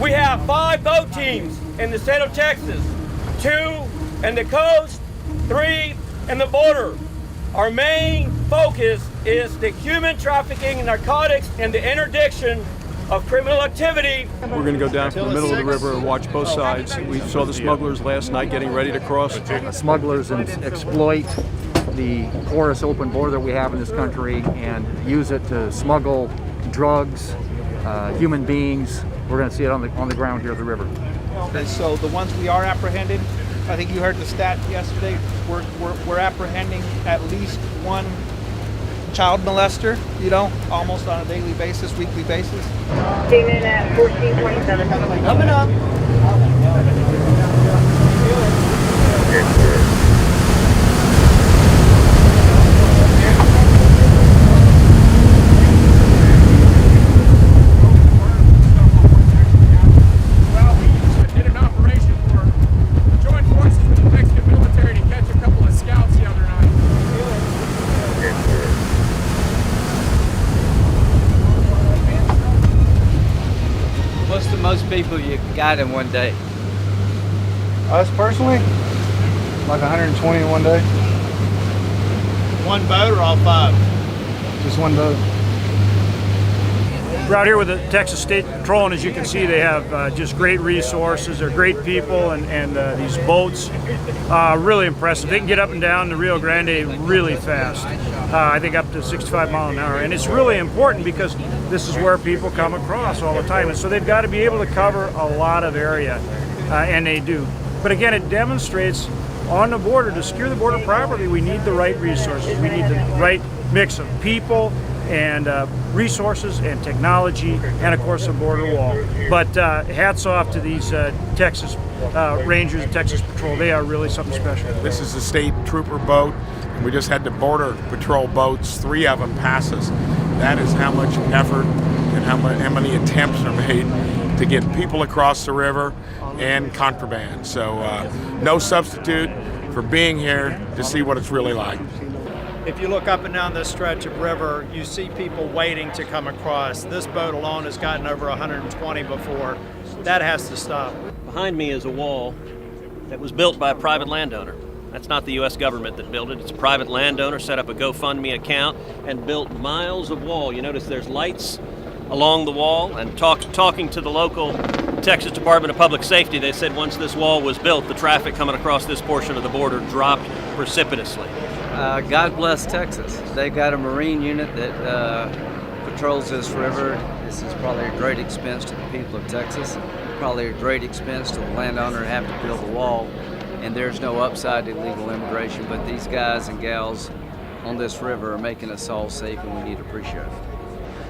We have 5 boat teams in the state of Texas, 2 in the coast, 3 in the border. Our main focus is the human trafficking, narcotics, and the interdiction of criminal activity. We're going to go down to the middle of the river and watch both sides. We saw the smugglers last night getting ready to cross. Smugglers exploit the porous open border we have in this country and use it to smuggle drugs, human beings. We're going to see it on the ground here at the river. And so the ones we are apprehending, I think you heard the stat yesterday, we're apprehending at least one child molester, almost on a daily basis, weekly basis. Came in at 1427. Coming up. What's the most people you got in one day? Us personally, like 120 in one day. One boat or all 5? Just one boat. We're out here with the Texas State Patrol, and as you can see, they have just great resources. They're great people, and these boats, really impressive. They can get up and down the Rio Grande really fast. I think up to 65 miles an hour, and it's really important because this is where people come across all the time, and so they've got to be able to cover a lot of area, and they do. But again, it demonstrates on the border, to secure the border properly, we need the right resources. We need the right mix of people and resources and technology, and of course a border wall. But hats off to these Texas Rangers and Texas Patrol. They are really something special. This is a state trooper boat. We just had the Border Patrol boats, 3 of them pass us. That is how much effort and how many attempts are made to get people across the river and contraband. So no substitute for being here to see what it's really like. If you look up and down this stretch of river, you see people waiting to come across. This boat alone has gotten over 120 before. That has to stop. Behind me is a wall that was built by a private landowner. That's not the U.S. government that built it. It's a private landowner, set up a GoFundMe account and built miles of wall. You notice there's lights along the wall, and talking to the local Texas Department of Public Safety, they said once this wall was built, the traffic coming across this portion of the border dropped precipitously. God bless Texas. They've got a Marine unit that patrols this river. This is probably a great expense to the people of Texas, probably a great expense to the landowner to have to build a wall. And there's no upside to illegal immigration, but these guys and gals on this river are making us all safe, and we need to appreciate it.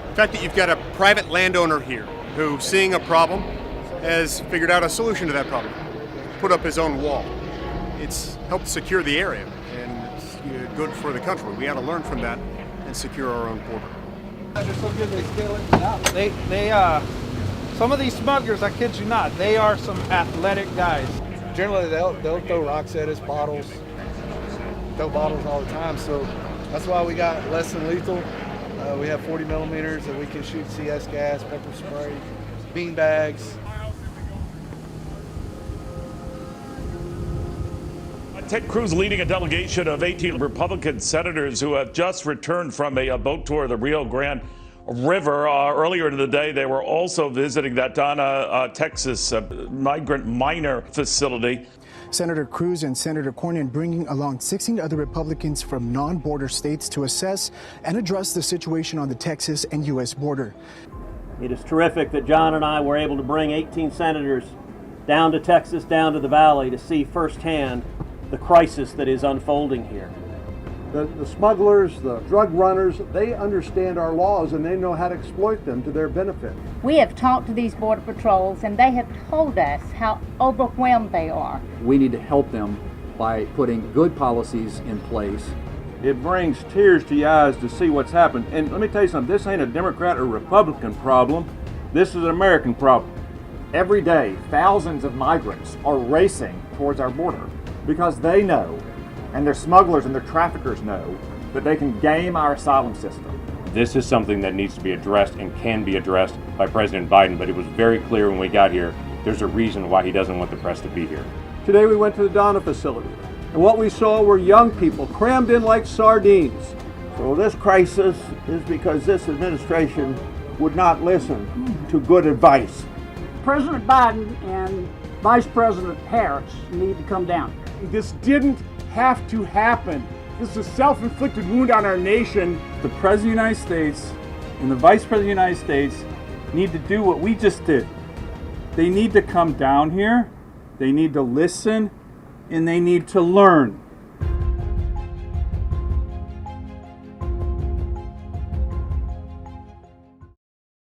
The fact that you've got a private landowner here who, seeing a problem, has figured out a solution to that problem, put up his own wall. It's helped secure the area, and it's good for the country. We got to learn from that and secure our own border. Some of these smugglers, I kid you not, they are some athletic guys. Generally, they'll throw rocks at us, bottles, throw bottles all the time. So that's why we got less than lethal. We have 40 millimeters that we can shoot CS gas, pepper spray, bean bags. Ted Cruz leading a delegation of 18 Republican senators who have just returned from a boat tour of the Rio Grande River. Earlier in the day, they were also visiting that Donna, Texas migrant miner facility. Senator Cruz and Senator Cornyn bringing along 16 other Republicans from non-border states to assess and address the situation on the Texas and U.S. border. It is terrific that John and I were able to bring 18 senators down to Texas, down to the valley, to see firsthand the crisis that is unfolding here. The smugglers, the drug runners, they understand our laws and they know how to exploit them to their benefit. We have talked to these border patrols, and they have told us how overwhelmed they are. We need to help them by putting good policies in place. It brings tears to your eyes to see what's happened. And let me tell you something, this ain't a Democrat or Republican problem. This is an American problem. Every day, thousands of migrants are racing towards our border because they know, and their smugglers and their traffickers know, that they can game our asylum system. This is something that needs to be addressed and can be addressed by President Biden, but it was very clear when we got here, there's a reason why he doesn't want the press to be here. Today we went to the Donna facility, and what we saw were young people crammed in like sardines. So this crisis is because this administration would not listen to good advice. President Biden and Vice President Harris need to come down. This didn't have to happen. This is a self-inflicted wound on our nation. The President of the United States and the Vice President of the United States need to do what we just did. They need to come down here, they need to listen, and they need to learn.